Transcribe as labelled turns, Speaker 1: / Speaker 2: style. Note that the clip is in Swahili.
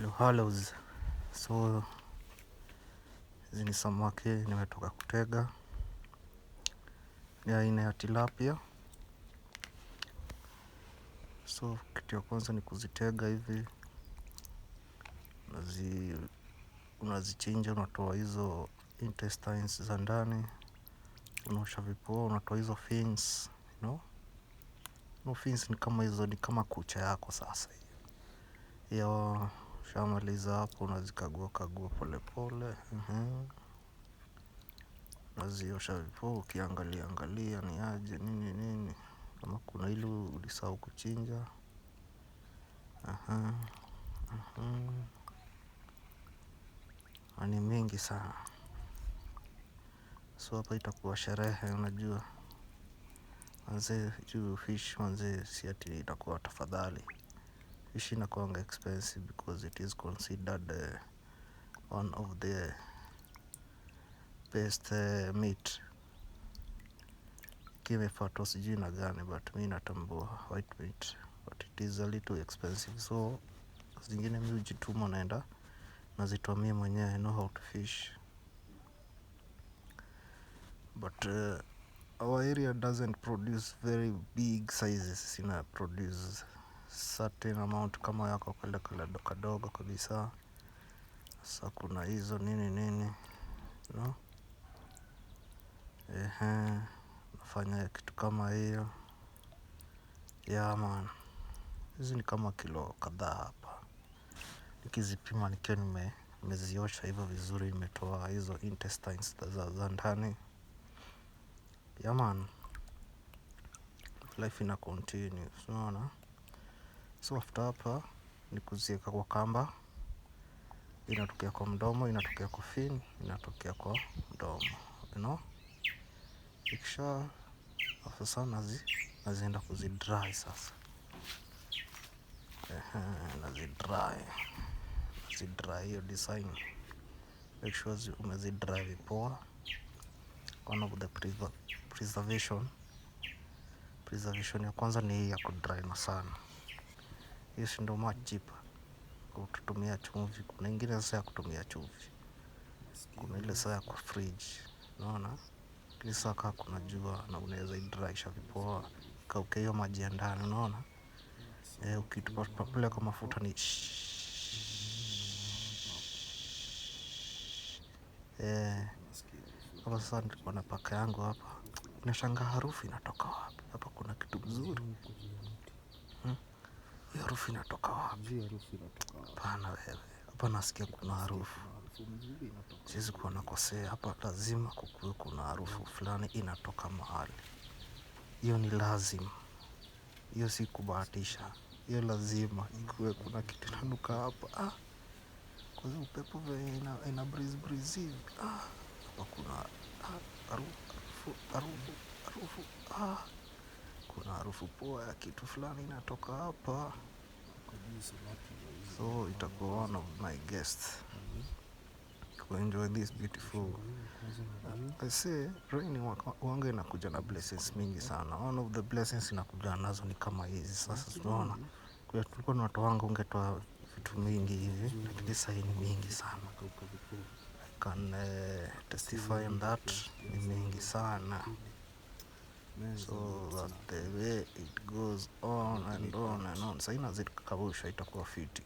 Speaker 1: Hallows. So hizi ni samaki nimetoka kutega, ni aina ya tilapia. So kitu ya kwanza ni kuzitega hivi, unazichinja, unatoa hizo intestines za ndani, unaosha vipoa, unatoa hizo fins, no fins ni kama hizo, ni kama kucha yako sasa hiyo. Shamaliza hapo, unazikagua pole pole. Unaziosha vipoa, ukiangalia ni aje nini, kama kuna ile ulisahau kuchinja. Ni mingi sana. So hapa itakuwa sherehe, unajua manze, juu fish manze si ati itakuwa tafadhali. Fish inakuanga expensive because it is considered one of the best meat. Kimefatwa sijui na gani, but mi natambua white meat, but it is a little expensive. So zingine mi hujituma, naenda nazitoa mimi mwenyewe. I know how to fish, but our area doesn't produce very big sizes. Ina produce certain amount kama yako kale kadogo kabisa. Sasa kuna hizo nini no, nafanya kitu kama hiyo. Yeah man, hizi ni kama kilo kadhaa hapa. Nikizipima nikiwa nimeziosha hivyo vizuri, nimetoa hizo intestines za ndani. Yeah man, life ina continue, unaona. So after hapa ni kuzieka kwa kamba. Inatokea kwa mdomo, inatokea kwa fin, inatokea kwa mdomo, ikisha afisa nazienda kuzidry sasa. Nazidry hiyo design. Make sure umezidry vipoa. One of the preservation ya kwanza ni hii ya kudry na sana. Hiyo si ndo much cheaper kutumia chumvi. Kuna ingine sasa ya kutumia chumvi, kuna ile saa ya kwa fridge, unaona. Ile saa kaa kuna jua na unaweza idrysha vipoa ikauke hiyo maji ya ndani, unaona. Ukitupa kule kwa mafuta ni hapa sasa nilikuwa na paka yangu hapa. Nashangaa harufu inatoka wapi? Hapa kuna kitu mzuri. Hiyo harufu inatoka wapi? Hapana wewe, hapa nasikia kuna harufu. Siwezi kuwa nakosea, hapa lazima kukuwe kuna harufu fulani inatoka mahali. Hiyo ni lazima. Hiyo si kubahatisha. Hiyo lazima ikuwe kuna kitu inanuka hapa. Kwa hiyo upepo venye ina breeze hivi. Hapa kuna harufu. Kuna harufu poa ya kitu fulani inatoka hapa. So itakuwa one of my guests to enjoy this beautiful. I say rain huanga inakuja na blessings mingi sana. One of the blessings inakuja nazo ni kama hizi. Sasa tunaona kwa tulikuwa tunatoanga ungetoa vitu mingi hivi, lakini sasa ni mingi sana. I can testify on that, ni mingi sana. So that the way it goes on and on. Sasa inazidi kukawusha itakuwa fiti.